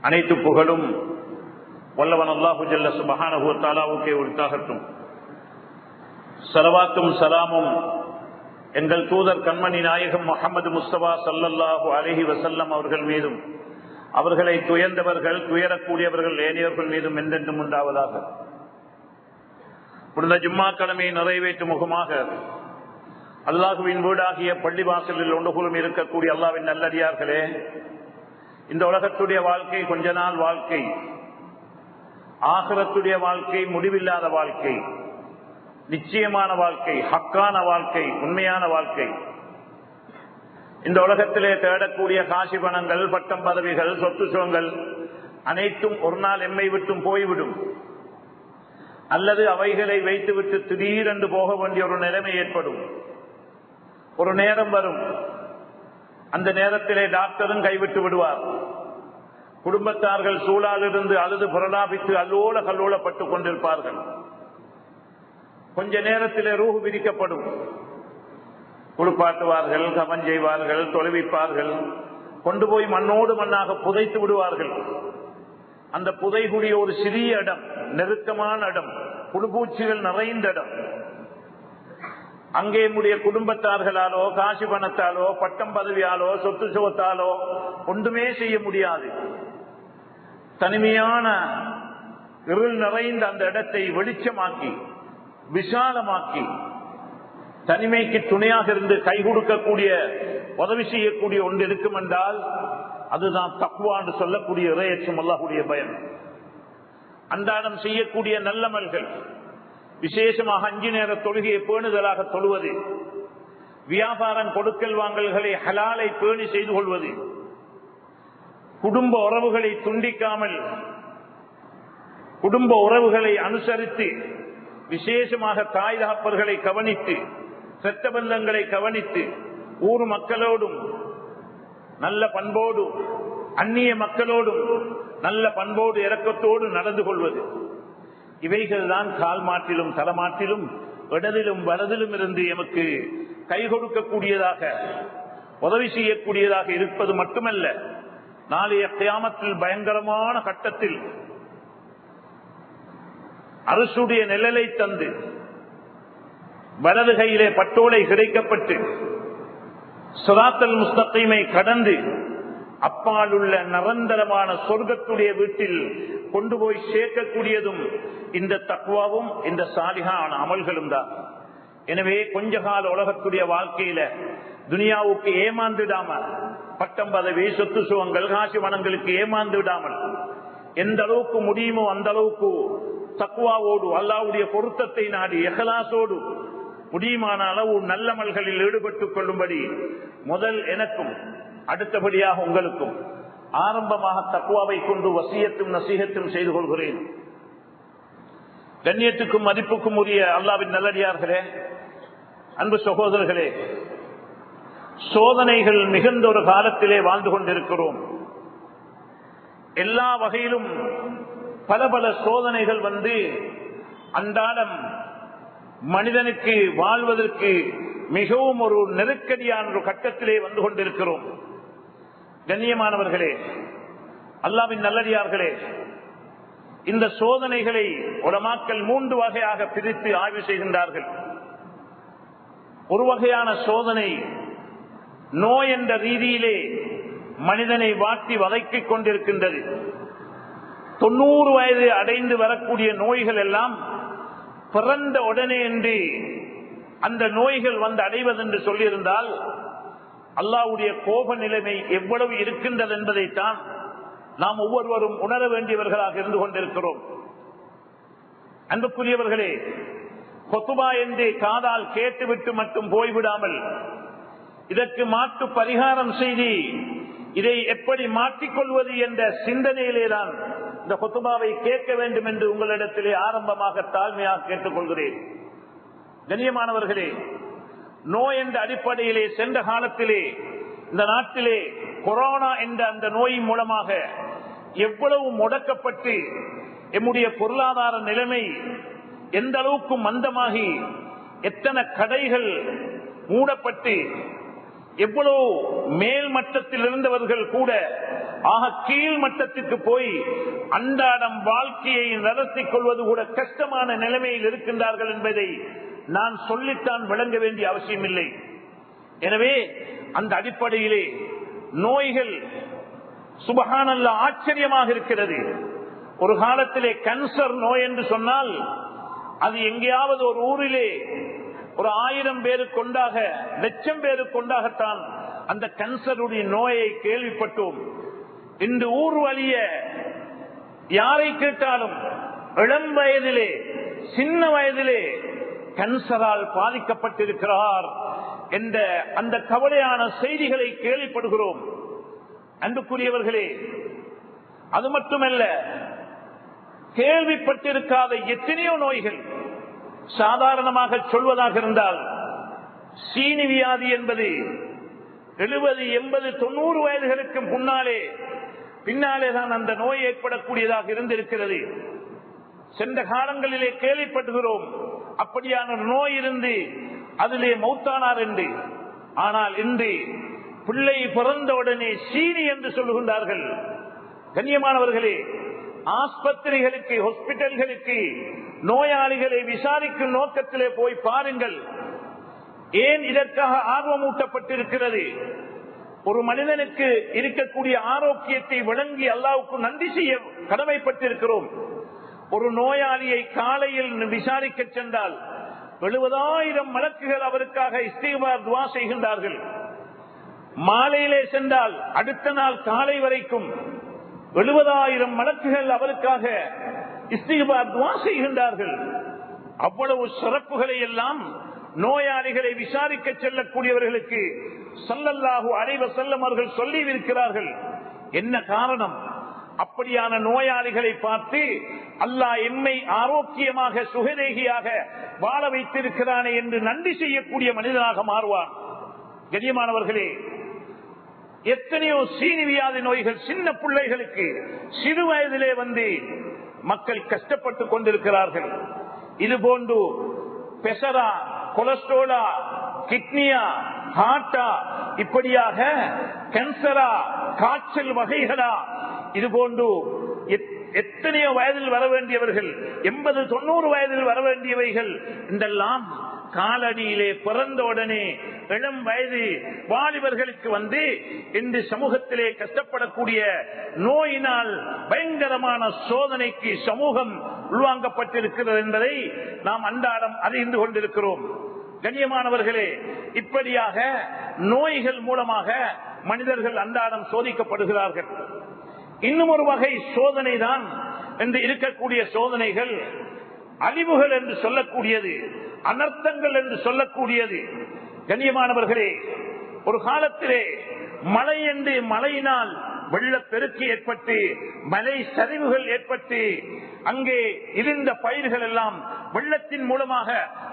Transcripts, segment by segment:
அனைத்து புகழும் வல்லவன் அல்லாஹு ஜல்ல சுப்ஹானஹு வ தஆலாவுக்கே உரித்தாகட்டும். ஸலவாத்தும் ஸலாமும் எங்கள் தூதர் கண்மணி நாயகம் முஹம்மது முஸ்தபா ஸல்லல்லாஹு அலைஹி வஸல்லம் அவர்கள் மீதும், அவர்களை துயர்ந்தவர்கள் துயரக்கூடியவர்கள் ஏனையவர்கள் மீதும் என்றென்றும் உண்டாவதாக. புனித ஜும்மா கடமையை நிறைவேற்றும் முகமாக அல்லாஹுவின் வீடாகிய பள்ளிவாசலில் ஒன்றுகூடும் இருக்கக்கூடிய அல்லாஹ்வின் நல்லடியார்களே, இந்த உலகத்துடைய வாழ்க்கை கொஞ்ச நாள் வாழ்க்கை, ஆகிரத்துடைய வாழ்க்கை முடிவில்லாத வாழ்க்கை, நிச்சயமான வாழ்க்கை, ஹக்கான வாழ்க்கை, உண்மையான வாழ்க்கை. இந்த உலகத்திலே தேடக்கூடிய காசி பணங்கள், பட்டம் பதவிகள், சொத்து சுகங்கள் அனைத்தும் ஒரு நாள் எம்மை விட்டும் போய்விடும், அல்லது அவைகளை வைத்துவிட்டு திடீரென்று போக வேண்டிய ஒரு நிலைமை ஏற்படும். ஒரு நேரம் வரும், அந்த நேரத்திலே டாக்டரும் கைவிட்டு விடுவார். குடும்பத்தார்கள் சூழாலிருந்து அழுது புரளாபித்து அல்லோல கல்லோலப்பட்டுக் கொண்டிருப்பார்கள். கொஞ்ச நேரத்திலே ரூஹ் விதிக்கப்படும். குளிப்பாட்டுவார்கள், கவன் செய்வார்கள், தொலைவிப்பார்கள், கொண்டு போய் மண்ணோடு மண்ணாக புதைத்து விடுவார்கள். அந்த புதைகுடிய ஒரு சிறிய இடம், நெருக்கமான இடம், புழுபூச்சிகள் நிறைந்த இடம். அங்கே நம்முடைய குடும்பத்தார்களாலோ, காசி பணத்தாலோ, பட்டம் பதவியாலோ, சொத்து சுகத்தாலோ ஒன்றுமே செய்ய முடியாது. தனிமையான இருள் நிறைந்த அந்த இடத்தை வெளிச்சமாக்கி விசாலமாக்கி தனிமைக்கு துணையாக இருந்து கை கொடுக்கக்கூடிய, உதவி செய்யக்கூடிய ஒன்று இருக்கும் என்றால் அதுதான் தக்வா என்று சொல்லக்கூடிய இறையச்சம், அல்லாஹ்வுடைய பயம். அன்றாடம் செய்யக்கூடிய நல்லமல்கள், விசேஷமாக 5 நேர தொழுகையை பேணுதலாக தொழுவது, வியாபாரம் கொடுக்கல் வாங்கல்களை ஹலாலை பேணி செய்து கொள்வது, குடும்ப உறவுகளை துண்டிக்காமல் குடும்ப உறவுகளை அனுசரித்து, விசேஷமாக தாய் தகப்பர்களை கவனித்து, இரத்த பந்தங்களை கவனித்து, ஊர் மக்களோடும் நல்ல பண்போடு, அந்நிய மக்களோடும் நல்ல பண்போடு இரக்கத்தோடு நடந்து கொள்வது, இவைகள் தான் கால் மாற்றிலும் தலமாற்றிலும் இடதிலும் வலதிலும் இருந்து எமக்கு கை கொடுக்கக்கூடியதாக, உதவி செய்யக்கூடியதாக இருப்பது மட்டுமல்ல, நாளைய கியாமத்தில் பயங்கரமான கட்டத்தில் அரசுடைய நிழலை தந்து வலது கையிலே பட்டோலை கிடைக்கப்பட்டு சிராத்தல் முஸ்தகீமை கடந்து அப்பால் உள்ள நிரந்தரமான சொர்க்கத்துடைய வீட்டில் கொண்டு போய் சேர்க்கக்கூடியதும் இந்த தக்வாவும் இந்த சாலிஹான அமல்களும் தான். எனவே கொஞ்ச கால உலகத்துடைய வாழ்க்கையில துனியாவுக்கு ஏமாந்து விடாமல், பட்டம் பதவி, சொத்து சுகங்கள், காசி வனங்களுக்கு ஏமாந்து விடாமல், எந்த அளவுக்கு முடியுமோ அந்த அளவுக்கு தக்வாவோடு, அல்லாஹ்வுடைய பொருத்தத்தை நாடி இஹ்லாஸோடு முடியுமான அளவு நல்லமல்களில் ஈடுபட்டுக் கொள்ளும்படி முதல் எனக்கும் அடுத்தபடியாக உங்களுக்கும் ஆரம்பமாக தக்வாவை கொண்டு வசியத்தும் நசீகத்தும் செய்து கொள்கிறேன். கண்ணியத்துக்கும் மதிப்புக்கும் உரிய அல்லாஹ்வின் நல்லடியார்களே, அன்பு சகோதரர்களே, சோதனைகள் மிகுந்த ஒரு காலத்திலே வாழ்ந்து கொண்டிருக்கிறோம். எல்லா வகையிலும் பல பல சோதனைகள் வந்து அன்றாடம் மனிதனுக்கு வாழ்வதற்கு மிகவும் ஒரு நெருக்கடியான ஒரு கட்டத்திலே வந்து கொண்டிருக்கிறோம். கண்ணியமானவர்களே, அல்லாஹ்வின் நல்லடியார்களே, இந்த சோதனைகளை உலமாக்கள் 3 வகையாக பிரித்து ஆய்வு செய்கின்றார்கள். ஒரு வகையான சோதனை நோய் என்ற ரீதியிலே மனிதனை வாட்டி வதைக்கிக் கொண்டிருக்கின்றது. 90 வயது அடைந்து வரக்கூடிய நோய்கள் எல்லாம் பிறந்த உடனே என்று அந்த நோய்கள் வந்து அடைவதென்று சொல்லியிருந்தால் அல்லாஹ்வுடைய கோப நிலைமை எவ்வளவு இருக்கின்றது என்பதைத்தான் நாம் ஒவ்வொருவரும் உணர வேண்டியவர்களாக இருந்து கொண்டிருக்கிறோம். அன்புக்குரியவர்களே, கொத்துபா என்று காதால் கேட்டுவிட்டு மட்டும் போய்விடாமல் இதற்கு மாற்று பரிகாரம் செய்து இதை எப்படி மாற்றிக்கொள்வது என்ற சிந்தனையிலேதான் இந்த கொத்துபாவை கேட்க வேண்டும் என்று உங்களிடத்திலே ஆரம்பமாக தாழ்மையாக கேட்டுக்கொள்கிறேன். கண்ணியமானவர்களே, நோய் என்ற அடிப்படையிலே சென்ற காலத்திலே இந்த நாட்டிலே கொரோனா என்ற அந்த நோயின் மூலமாக எவ்வளவு முடக்கப்பட்டு எம்முடைய பொருளாதார நிலைமை எந்த அளவுக்கு மந்தமாகி, எத்தனை கடைகள் மூடப்பட்டு, எவ்வளவு மேல் மட்டத்தில் இருந்தவர்கள் கூட ஆக கீழ் மட்டத்திற்கு போய் அன்றாடம் வாழ்க்கையை நடத்திக் கொள்வது கூட கஷ்டமான நிலைமையில் இருக்கின்றார்கள் என்பதை நான் சொல்லித்தான் விளங்க வேண்டிய அவசியம் இல்லை. எனவே அந்த அடிப்படையிலே நோய்கள் சுபஹானல்லாஹ் ஆச்சரியமாக இருக்கிறது. ஒரு காலத்திலே கேன்சர் நோய் என்று சொன்னால் அது எங்கேயாவது ஒரு ஊரிலே ஒரு 1000 பேருக்கு கொண்டாக 1,00,000 பேருக்கு கொண்டாகத்தான் அந்த கேன்சருடைய நோயை கேள்விப்பட்டோம். இந்த ஊர் வழிய யாரை கேட்டாலும் இளம் வயதிலே சின்ன வயதிலே கேன்சரால் பாதிக்கப்பட்டிருக்கிறார் என்ற அந்த கவலையான செய்திகளை கேள்விப்படுகிறோம். அன்புக்குரியவர்களே, அது மட்டுமல்ல, கேள்விப்பட்டிருக்காத எத்தனையோ நோய்கள். சாதாரணமாக சொல்வதாக இருந்தால் சீனி வியாதி என்பது 70, 80, 90 வயதுகளுக்கு பின்னாலே தான் அந்த நோய் ஏற்படக்கூடியதாக இருந்திருக்கிறது. சென்ற காலங்களிலே கேள்விப்படுகிறோம் அப்படியான நோய் இருந்து அதிலே மௌத்தானார் என்று. ஆனால் இன்று பிள்ளை பிறந்தவுடனே சீனி என்று சொல்லுகின்றார்கள். கண்ணியமானவர்களே, ஆஸ்பத்திரிகளுக்கு, ஹாஸ்பிட்டல்களுக்கு நோயாளிகளை விசாரிக்கும் நோக்கத்திலே போய் பாருங்கள். ஏன் இதற்காக ஆர்வமூட்டப்பட்டிருக்கிறது? ஒரு மனிதனுக்கு இருக்கக்கூடிய ஆரோக்கியத்தை வழங்கி அல்லாஹ்வுக்கு நன்றி செய்ய கடமைப்பட்டிருக்கிறோம். ஒரு நோயாளியை காலையில் விசாரிக்க சென்றால் 70,000 மலக்குகள் அவருக்காக இஸ்திக்பார் துஆ செய்கின்றார்கள். மாலையிலே சென்றால் அடுத்த நாள் காலை வரைக்கும் 70,000 மலக்குகள் அவருக்காக இஸ்திக்பார் துஆ செய்கின்றார்கள். அவ்வளவு சிறப்புகளை எல்லாம் நோயாளிகளை விசாரிக்க செல்லக்கூடியவர்களுக்கு ஸல்லல்லாஹு அலைஹி வஸல்லம் அவர்கள் சொல்லி இருக்கிறார்கள். என்ன காரணம்? அப்படியான நோயாளிகளை பார்த்து அல்லாஹ் எம்மை ஆரோக்கியமாக சுகதேகியாக வாழ வைத்திருக்கிறானே என்று நன்றி செய்யக்கூடிய மனிதனாக மாறுவான். கண்ணியமானவர்களே, எத்தனையோ சீனி வியாதி நோய்கள் சின்ன பிள்ளைகளுக்கு சிறு வயதிலே வந்து மக்கள் கஷ்டப்பட்டுக் கொண்டிருக்கிறார்கள். இதுபோன்று பெசரா, கொலஸ்ட்ரோலா, கிட்னியா, ஹார்ட்டா, இப்படியாக கேன்சரா, காய்ச்சல் வகைகளா, இதுபோன்று எத்தனையோ வயதில் வர வேண்டியவர்கள், 80, 90 வயதில் வர வேண்டியவைகள் இதெல்லாம் காலடியிலே பிறந்த உடனே இளம் வயது வாலிபர்களுக்கு வந்து இந்த சமூகத்திலே கஷ்டப்படக்கூடிய நோயினால் பயங்கரமான சோதனைக்கு சமூகம் உள்வாங்கப்பட்டிருக்கிறது என்பதை நாம் அன்றாடம் அறிந்து கொண்டிருக்கிறோம். கண்ணியமானவர்களே, இப்படியாக நோய்கள் மூலமாக மனிதர்கள் அன்றாடம் சோதிக்கப்படுகிறார்கள். இன்னும் ஒரு வகை சோதனை தான் என்று இருக்கக்கூடிய சோதனைகள் அழிவுகள் என்று சொல்லக்கூடியது, அனர்த்தங்கள் என்று சொல்லக்கூடியது. கண்ணியமானவர்களே, ஒரு காலத்திலே மழை என்று மழையினால் வெள்ளப்பெருக்கு ஏற்பட்டு மலை சரிவுகள் ஏற்பட்டு அங்கே இருந்த பயிர்கள் எல்லாம் வெள்ளத்தின் மூலமாக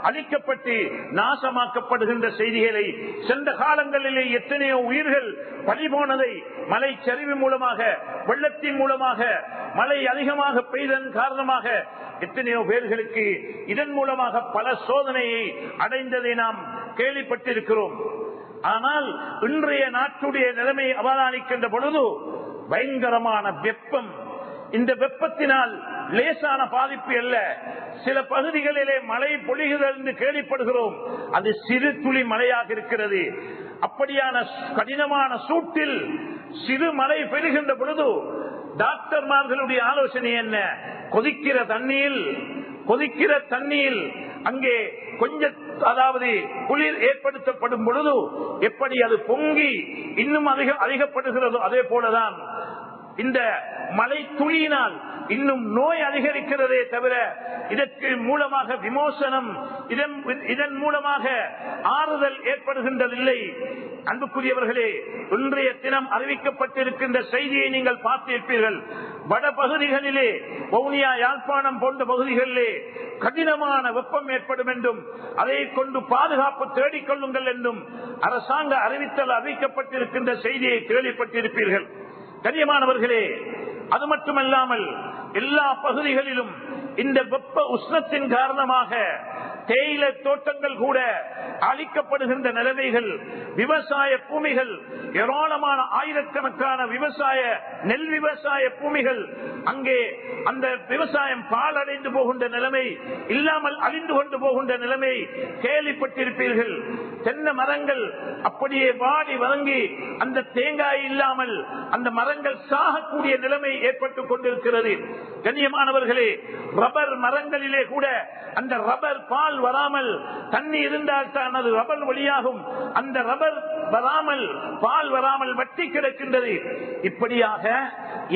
அழிக்கப்பட்டு நாசமாக்கப்படுகின்ற செய்திகளை சென்ற காலங்களிலே எத்தனையோ உயிர்கள் பறிபோனதை மலை சரிவு மூலமாக, வெள்ளத்தின் மூலமாக, மழை அதிகமாக பெய்ததன் காரணமாக எத்தனையோ பேர்களுக்கு இதன் மூலமாக பல சோதனையை அடைந்ததை நாம் கேள்விப்பட்டிருக்கிறோம். ஆனால் இன்றைய நாட்டுடைய நிலைமையை அவதானிக்கின்ற பொழுது பயங்கரமான வெப்பம். இந்த வெப்பத்தினால் லேசான பாதிப்பு அல்ல, சில பகுதிகளிலே மழை பொழிகிறது என்று கேள்விப்படுகிறோம். அது சிறு துளி மழையாக இருக்கிறது. அப்படியான கடினமான சூட்டில் சிறு மழை பெறுகின்ற பொழுது டாக்டர்மார்களுடைய ஆலோசனை என்ன? கொதிக்கிற தண்ணீர் அங்கே கொஞ்சம், அதாவது குளிர் ஏற்படுத்தப்படும் பொழுது எப்படி அது பொங்கி இன்னும் அதிகப்படுகிறதோ அதே போலதான் இந்த மழை துளியினால் இன்னும் நோய் அதிகரிக்கிறதே தவிர இதற்கு மூலமாக விமோசனம், இதன் மூலமாக ஆறுதல் ஏற்படுகின்றதில்லை. அன்புக்குரியவர்களே, இன்றைய தினம் அறிவிக்கப்பட்டிருக்கின்ற செய்தியை நீங்கள் பார்த்திருப்பீர்கள். வட பகுதிகளிலே, வவுனியா, யாழ்ப்பாணம் போன்ற பகுதிகளிலே கடினமான வெப்பம் ஏற்படும் என்றும் அதை கொண்டு பாதுகாப்பு தேடிக்கொள்ளுங்கள் என்றும் அரசாங்க அறிவித்தல் அறிவிக்கப்பட்டிருக்கின்ற செய்தியை கேள்விப்பட்டிருப்பீர்கள். கண்ணியமானவர்களே, அது மட்டுமல்லாமல் எல்லா பகுதிகளிலும் இந்த வெப்ப உஷ்ணத்தின் காரணமாக தேயிலை தோட்டங்கள் கூட அழிக்கப்படுகின்ற நிலைமைகள், விவசாய பூமிகள், ஏராளமான ஆயிரக்கணக்கான நெல் விவசாய பூமிகள், அங்கே அந்த விவசாயம் பாழடைந்து போகின்ற நிலைமை, இல்லாமல் அழிந்து கொண்டு போகின்ற நிலைமை கேள்விப்பட்டிருப்பீர்கள். தென்னை மரங்கள் அப்படியே வாடி வதங்கி அந்த தேங்காய் இல்லாமல் அந்த மரங்கள் சாகக்கூடிய நிலைமை ஏற்பட்டுக் கொண்டிருக்கிறது. கண்ணியமானவர்களே, ரப்பர் மரங்களிலே கூட அந்த ரப்பர் பால் வராமல், தண்ணி இருந்தால் தான் அது ரப்பர் வழியாகும், அந்த ரப்பர் வராமல், பால் வராமல் வட்டி கிடக்கின்றது. இப்படியாக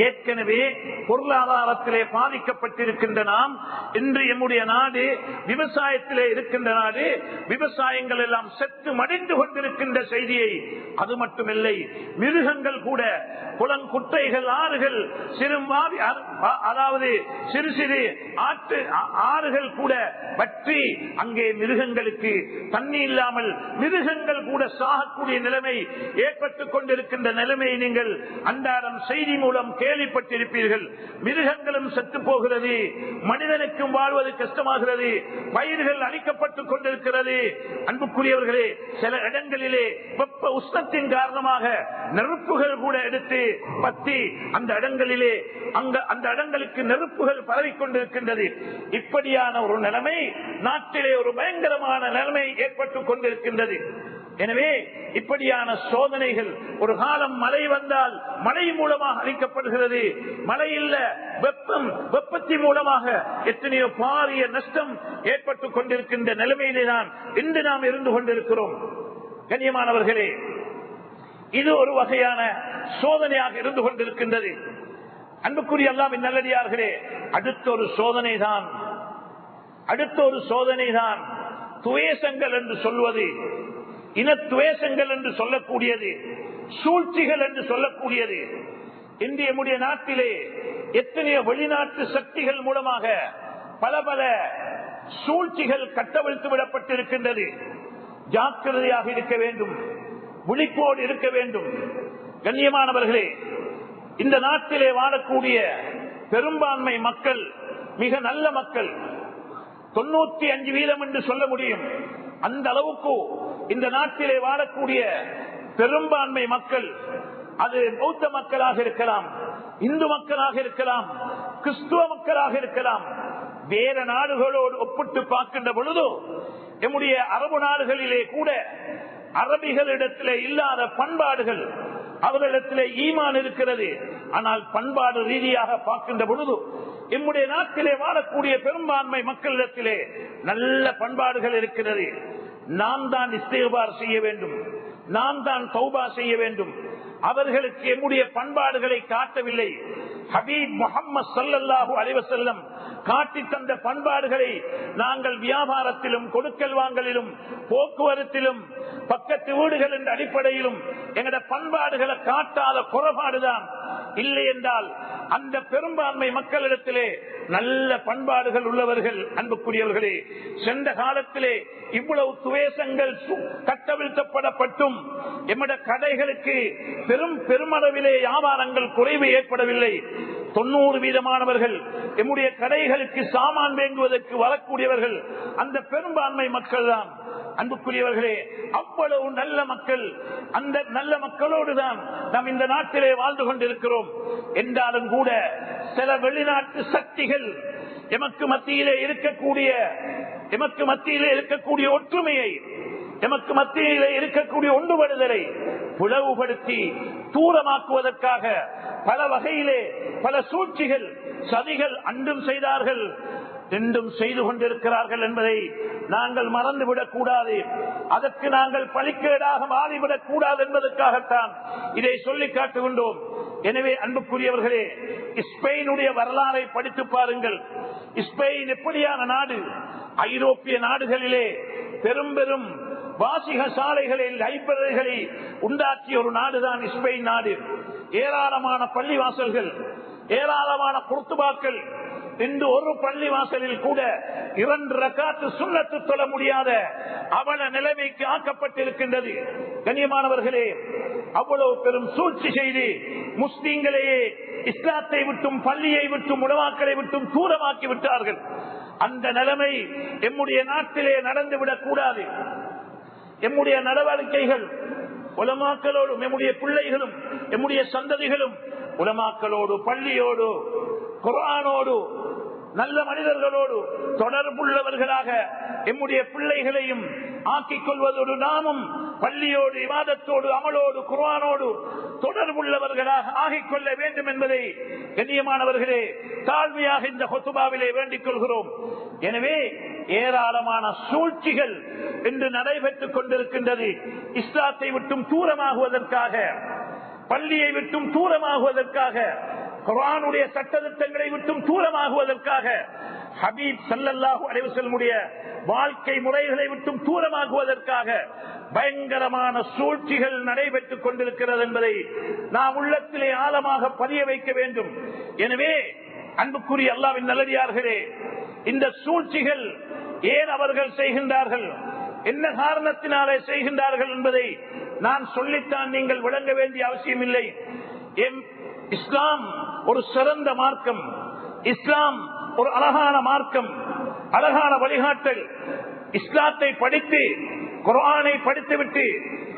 ஏற்கனவே பொருளாதாரத்திலே பாதிக்கப்பட்டிருக்கின்ற நாம் இன்று நம்முடைய நாடு விவசாயத்திலே இருக்கின்ற நாடு, விவசாயங்கள் எல்லாம் செத்து மடிந்து கொண்டிருக்கின்ற செய்தியை, அது மட்டுமில்லை, மிருகங்கள் கூட குளங்குட்டைகள், ஆறுகள், அதாவது சிறு சிறு ஆறுகள் கூட வற்றி அங்கே மிருகங்களுக்கு தண்ணி இல்லாமல் மிருகங்கள் கூட சாகக்கூடிய நிலைமை ஏற்பட்டுக் கொண்டிருக்கின்ற நிலைமையை நீங்கள் அன்றாடம் செய்தி மூலம் கேள்விப்பட்டிருப்பீர்கள். மிருகங்களும் செத்து போகிறது, மனிதனுக்கும் வாழ்வது கஷ்டமாகிறது, பயிர்கள் அழிக்கப்பட்டுக் கொண்டிருக்கிறது. அன்புக்குரியவர்களே, சில இடங்களிலே வெப்ப உஷ்ணத்தின் காரணமாக நெருப்புகள் கூட எடுத்து பத்தி அந்த இடங்களிலே அந்த இடங்களுக்கு நெருப்புகள் பரவிக்கொண்டிருக்கின்றது. இப்படியான ஒரு நிலைமை நாட்டிலே ஒரு பயங்கரமான நிலைமை ஏற்பட்டுக் கொண்டிருக்கின்றது. எனவே இப்படியான சோதனைகள், ஒரு காலம் மழை வந்தால் மழை மூலமாக அளிக்கப்படுகிறது, மழை இல்ல வெப்பத்தின் மூலமாக எத்தனையோ பாரிய நஷ்டம் ஏற்பட்டுக் கொண்டிருக்கின்ற நிலைமையிலே தான் இன்று நாம் இருந்து கொண்டிருக்கிறோம். கண்ணியமானவர்களே, இது ஒரு வகையான சோதனையாக இருந்து கொண்டிருக்கின்றது. அன்புக்குரிய அல்லாஹ்வின் நல்லடியார்களே, அடுத்த ஒரு சோதனை தான் துவேஷங்கள் என்று சொல்வது, இனத்துவேஷங்கள் என்று சொல்லக்கூடியது, சூழ்ச்சிகள் என்று சொல்லக்கூடியது. இன்று நம்முடைய நாட்டிலே எத்தனையோ வெளிநாட்டு சக்திகள் மூலமாக பல பல சூழ்ச்சிகள் கட்டவிழ்த்து விடப்பட்டிருக்கின்றது. ஜாக்கிரதையாக இருக்க வேண்டும், விழிப்போடு இருக்க வேண்டும். கண்ணியமானவர்களே, இந்த நாட்டிலே வாழக்கூடிய பெரும்பான்மை மக்கள் மிக நல்ல மக்கள், 95% என்று சொல்ல முடியும். அந்த அளவுக்கு இந்த நாட்டிலே வாழக்கூடிய பெரும்பான்மை மக்கள், அது பௌத்த மக்களாக இருக்கலாம், இந்து மக்களாக இருக்கலாம், கிறிஸ்துவ மக்களாக இருக்கலாம், வேற நாடுகளோடு ஒப்பிட்டு பார்க்கின்ற பொழுது நம்முடைய அரபு நாடுகளிலே கூட அரபிகளிடத்திலே இல்லாத பண்பாடுகள், அவர்களிடத்திலே ஈமான் இருக்கிறது. ஆனால் பண்பாடு ரீதியாக பார்க்கின்ற பொழுது நம்முடைய நாட்டிலே வாழக்கூடிய பெரும்பான்மை மக்களிடத்திலே நல்ல பண்பாடுகள் இருக்கிறது. நாம் தான் இஸ்திக்பார் செய்ய வேண்டும், நாம் தான் தௌபா செய்ய வேண்டும். அவர்களுக்கு நம்முடைய பண்பாடுகளை காட்டவில்லை. ஹபீப் முஹம்மது ஸல்லல்லாஹு அலைஹி வஸல்லம் காட்டி தந்த பண்பாடுகளை நாங்கள் வியாபாரத்திலும், கொடுக்கல் வாங்கலிலும், போக்குவரத்திலும், பக்கத்து வீடுகள் என்ற அடிப்படையிலும் எங்கட பண்பாடுகளை காட்டாத குறைபாடுதான். இல்லை என்றால் அந்த பெரும்பான்மை மக்களிடத்திலே நல்ல பண்பாடுகள் உள்ளவர்கள். அன்புக்குரியவர்களே, சென்ற காலத்திலே இவ்வளவு துவேஷங்கள் கட்டவிழ்த்தப்படப்பட்டும் எம்மட கடைகளுக்கு பெருமளவிலே வியாபாரங்கள் குறைவு ஏற்படவில்லை. 90% எம்முடைய கடைகளுக்கு சாமான் வாங்குவதற்கு வரக்கூடியவர்கள் அந்த பெரும்பான்மை மக்கள் தான். அன்புக்குரியவர்களே, அவ்வளவு நல்ல மக்கள், அந்த நல்ல மக்களோடுதான் நாம் இந்த நாட்டிலே வாழ்ந்து கொண்டிருக்கிறோம். என்றாலும் கூட சில வெளிநாட்டு சக்திகள் எமக்கு மத்தியிலே இருக்கக்கூடிய ஒற்றுமையை, எமக்கு மத்தியிலே இருக்கக்கூடிய ஒன்றுபடுதலை பிளவுபடுத்தி தூரமாக்குவதற்காக பல வகையிலே பல சூழ்ச்சிகள், சதிகள் அன்றும் செய்தார்கள், இன்றும் செய்து கொண்டிருக்கிறார்கள் என்பதை நாங்கள் மறந்துவிடக் கூடாது. அதற்கு நாங்கள் பழிக்கேடாக மாறிவிடக் கூடாது என்பதற்காகத்தான் இதை சொல்லி காட்டுகின்றோம். எனவே அன்புக்குரியவர்களே, ஸ்பெயினுடைய வரலாறை படித்து பாருங்கள். ஸ்பெயின் எப்படியான நாடு? ஐரோப்பிய நாடுகளிலே பெரும் பெரும் வாசிக சாலைகளில் லைப்ரரிகளை உண்டாக்கிய ஒரு நாடுதான் ஸ்பெயின் நாடு. ஏராளமான பள்ளிவாசல்கள், ஏராளமான குர்துபாக்கள். இன்று ஒரு பள்ளி வாசலில் கூட 2 ரக்காத்து சுன்னத்து தொழ முடியாத அவல நிலைமைக்கு ஆக்கப்பட்டிருக்கின்றது. கண்ணியமானவர்களே, அவ்வளவு பெரும் சூழ்ச்சி செய்து முஸ்லிம்களையே இஸ்லாத்தை விட்டும் பள்ளியை விட்டும் உலமாக்களை விட்டும் தூரமாக்கி விட்டார்கள். அந்த நிலைமை எம்முடைய நாட்டிலே நடந்துவிடக் கூடாது. எம்முடைய நடவடிக்கைகள் உலமாக்களோடும் எம்முடைய பிள்ளைகளும் எம்முடைய சந்ததிகளும் உலமாக்களோடு பள்ளியோடு குர்ஆனோடு நல்ல மனிதர்களோடு தொடர்புள்ளவர்களாக எம்முடைய பிள்ளைகளையும் ஆக்கிக் கொள்வதோடு நாமும் பள்ளியோடு இபாதத்தோடு அமலோடு குர்ஆனோடு தொடர்புள்ளவர்களாக ஆகிக் கொள்ள வேண்டும் என்பதை கண்ணியமானவர்களே தாழ்மையாக இந்த ஹுத்பாவிலே வேண்டிக் கொள்கிறோம். எனவே ஏராளமான சூழ்ச்சிகள் இன்று நடைபெற்றுக் கொண்டிருக்கின்றது. இஸ்லாத்தை விட்டும் தூரமாகுவதற்காக, பள்ளியை விட்டும் தூரமாகுவதற்காக, குர்ஆனுடைய சட்டதிட்டங்களை விட்டும் தூரமாகுவதற்காக, ஹபீப் ஸல்லல்லாஹு அலைஹி வஸல்லம் வாழ்க்கை முறைகளை விட்டும் தூரமாகுவதற்காக பயங்கரமான சூழ்ச்சிகள் நடைபெற்றுக் கொண்டிருக்கிறது என்பதை நாம் உள்ளத்திலே ஆழமாக பதிய வைக்க வேண்டும். எனவே அன்புக்குரிய அல்லாஹ்வின் நல்லடியார்களே, இந்த சூழ்ச்சிகள் ஏன் அவர்கள் செய்கின்றார்கள், என்ன காரணத்தினாலே செய்கின்றார்கள் என்பதை நான் சொல்லித்தான் நீங்கள் விளங்க வேண்டிய அவசியம் இல்லை. இஸ்லாம் ஒரு சிறந்த மார்க்கம், இஸ்லாம் ஒரு அழகான மார்க்கம், அழகான வழிகாட்டல். இஸ்லாத்தை படித்து குர்ஆனை படித்துவிட்டு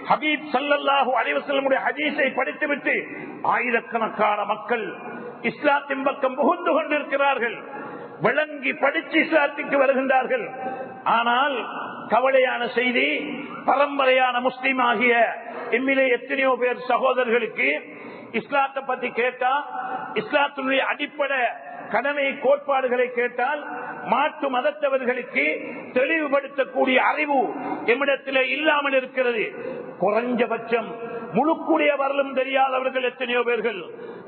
ஹபீப் ஸல்லல்லாஹு அலைஹி வஸல்லம் ஹதீஸை படித்துவிட்டு ஆயிரக்கணக்கான மக்கள் இஸ்லாத்தின் பக்கம் புகுந்து கொண்டிருக்கிறார்கள். விளங்கி படித்து இஸ்லாத்துக்கு வருகின்றார்கள். ஆனால் கவலையான செய்தி, பரம்பரையான முஸ்லிம் ஆகிய எம்மிலே எத்தனையோ பேர் சகோதரர்களுக்கு இஸ்லாத்தை பத்தி கேட்டா, இஸ்லாத்தினுடைய அடிப்படை கடமை கோட்பாடுகளை கேட்டால் மாற்று மதத்தவர்களுக்கு தெளிவுபடுத்தக்கூடிய அறிவு எம்மிடத்திலே இல்லாமல் இருக்கிறது. குறைஞ்சபட்சம் முழுக்குடைய வரலும் தெரியாதவர்கள் எத்தனையோ பேர்கள்,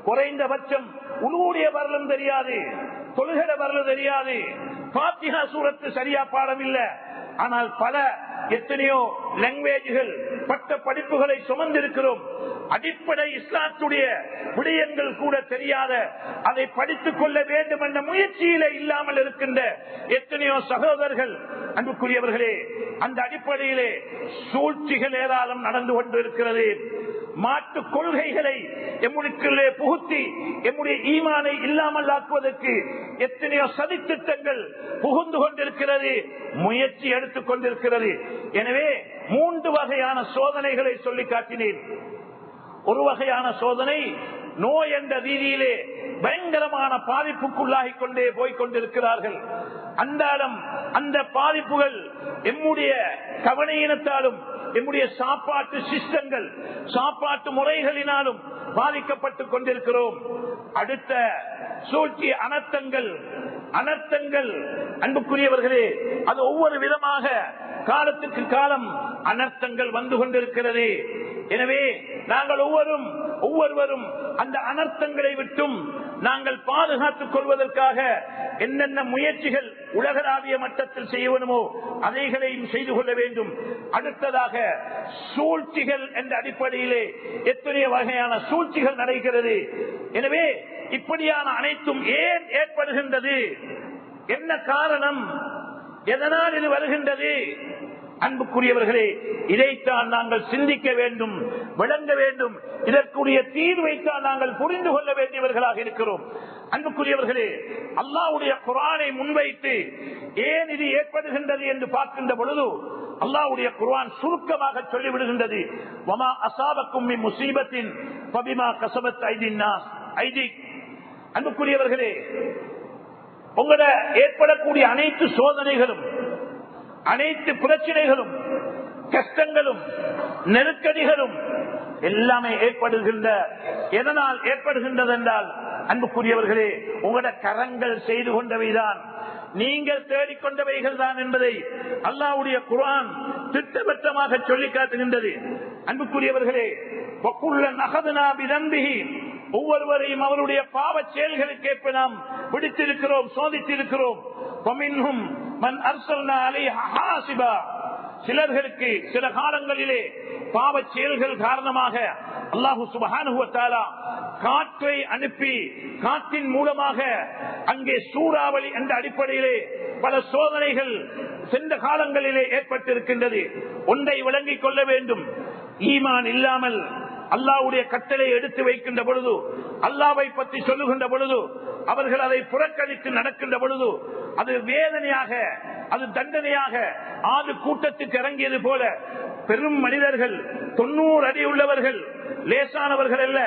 குறைந்தபட்சம் உழுவுடைய வரலும் தெரியாது, தொழுகிற வரலும் தெரியாது, ஃபாத்திஹா சூரத்து சரியா பாடம் இல்ல. ஆனால் பல எத்தனையோ லாங்குவேஜ்கள் பட்ட படிப்புகளை சுமந்திருக்கிறோம். அடிப்படை இஸ்லாத்துடைய விடயங்கள் கூட தெரியாத, அதை படித்துக் கொள்ள வேண்டும் என்ற முயற்சியில இல்லாமல் இருக்கின்ற எத்தனையோ சகோதரர்கள். அன்புக்குரியவர்களே, அந்த அடிப்படையிலே சூழ்ச்சிகள் ஏராளம் நடந்து கொண்டிருக்கிறது. மாற்று கொள்கைகளை எம்முடைய புகுத்தி எம்முடைய ஈமானை இல்லாமல் ஆக்குவதற்கு எத்தனையோ சதித்திட்டங்கள் புகுந்து கொண்டிருக்கிறது, முயற்சி எடுத்துக் கொண்டிருக்கிறது. எனவே 3 வகையான சோதனைகளை சொல்லி காட்டினேன். ஒரு வகையான சோதனை, நோய் என்ற ரீதியிலே பயங்கரமான பாதிப்புக்குள்ளாகி கொண்டே போய்கொண்டிருக்கிறார்கள். அன்றாடம் அந்த பாதிப்புகள் எம்முடைய கவனையினத்தாலும் எம்முடைய சாப்பாட்டு சிஸ்டங்கள் சாப்பாட்டு முறைகளினாலும் பாதிக்கப்பட்டுக் கொண்டிருக்கிறோம். அடுத்த சூழ்ச்சி அனர்த்தங்கள். அன்புக்குரியவர்களே, அது ஒவ்வொரு விதமாக காலத்துக்கு காலம் அனர்த்தங்கள் வந்து கொண்டிருக்கிறது. எனவே நாங்கள் ஒவ்வொருவரும் அந்த அனர்த்தங்களை விட்டும் நாங்கள் பாதுகாத்துக் கொள்வதற்காக என்னென்ன முயற்சிகள் உலகளாவிய மட்டத்தில் செய்யணுமோ அதைகளையும் செய்து கொள்ள வேண்டும். அடுத்ததாக சூழ்ச்சிகள் என்ற அடிப்படையிலே எத்தனையோ வகையான சூழ்ச்சிகள் நடக்கிறது. எனவே இப்படியான அனைத்தும் ஏன் ஏற்படுகின்றது, என்ன காரணம், எதனால் இது வருகின்றது? அன்புக்குரியவர்களே, இதைத்தான் நாங்கள் சிந்திக்க வேண்டும், விளங்க வேண்டும். இதற்குரிய தீர்வைத்தான் நாங்கள் புரிந்து கொள்ள வேண்டியவர்களாக இருக்கிறோம். அன்புக்குரியவர்களே, அல்லாஹ்வுடைய குர்ஆனை முன்வைத்து ஏன் இது ஏற்படுகின்றது என்று பார்க்கின்ற பொழுது அல்லாஹ்வுடைய குர்ஆன் சுருக்கமாக சொல்லிவிடுகின்றது, வமா அஸாபக்கும் மின் முஸீபத்தின் ஃபபிமா கஸபத் ஐதின் நாஸ். அன்புக்குரியவர்களே, உங்களோட ஏற்படக்கூடிய அனைத்து சோதனைகளும், அனைத்து பிரச்சனைகளும், கஷ்டங்களும், நெருக்கடிகளும் எல்லாமே ஏற்படுகின்ற, எதனால் ஏற்படுகின்றது என்றால், அன்புக்குரியவர்களே, உங்களோட கரங்கள் செய்து கொண்டவைதான், நீங்கள் தேடிக்கொண்டவைகள் தான் என்பதை அல்லாஹ்வுடைய குர்ஆன் திட்டவட்டமாக சொல்லி காட்டுகின்றது. அன்புக்குரியவர்களே, ஒவ்வொருவரையும் அவருடைய பாவ செயல்களுக்கு ஏற்ப நாம் பிடித்திருக்கிறோம், சோதித்திருக்கிறோம். சிலர்களுக்கு சில காலங்களிலே பாவ செயல்கள் காரணமாக அல்லாஹு சுப்ஹானஹு வ தஆலா காற்றை அனுப்பி, காற்றின் மூலமாக அங்கே சூறாவளி என்ற அடிப்படையிலே பல சோதனைகள் சென்ற காலங்களிலே ஏற்பட்டிருக்கின்றது. ஒன்றை விளங்கிக் கொள்ள வேண்டும், ஈமான் இல்லாமல் அல்லாஹ்வுடைய கட்டளை எடுத்து வைக்கின்ற பொழுது அல்லாஹ்வை பற்றி சொல்லுகின்ற பொழுது அவர்கள் அதை புறக்கணித்து நடக்கின்ற பொழுது அது வேதனையாக, அது தண்டனையாக ஆறு கூட்டத்துக்கு இறங்கியது போல பெரும் மனிதர்கள் 90 அடி உள்ளவர்கள், லேசானவர்கள் அல்ல,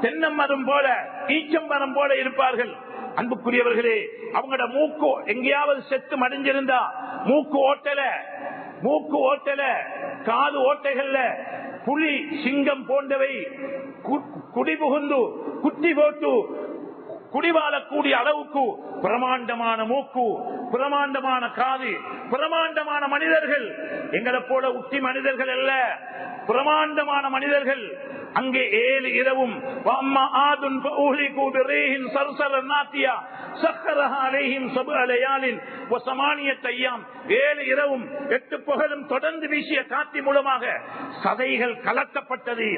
தென்னமரம் போல ஈச்சம்பரம் போல இருப்பார்கள். அன்புக்குரியவர்களே, அவங்களோட மூக்கு எங்கேயாவது செத்து மடிஞ்சிருந்தா மூக்கு ஓட்டல, காது ஓட்டைகள்ல புலி சிங்கம் போன்றவை குடிபுகுந்து குட்டி போட்டு குடிவாழக்கூடிய அளவுக்கு பிரமாண்டமான மூக்கு, பிரமாண்டமான காது, பிரமாண்டமான மனிதர்கள். எங்களை போல உத்தி மனிதர்கள் அல்ல, பிரமாண்டமான மனிதர்கள். அங்கே 7 இரவும் 7 இரவும் 8 பகலும் தொடர்ந்து வீசிய காத்தி மூலமாக சதைகள் கலக்கப்பட்டது,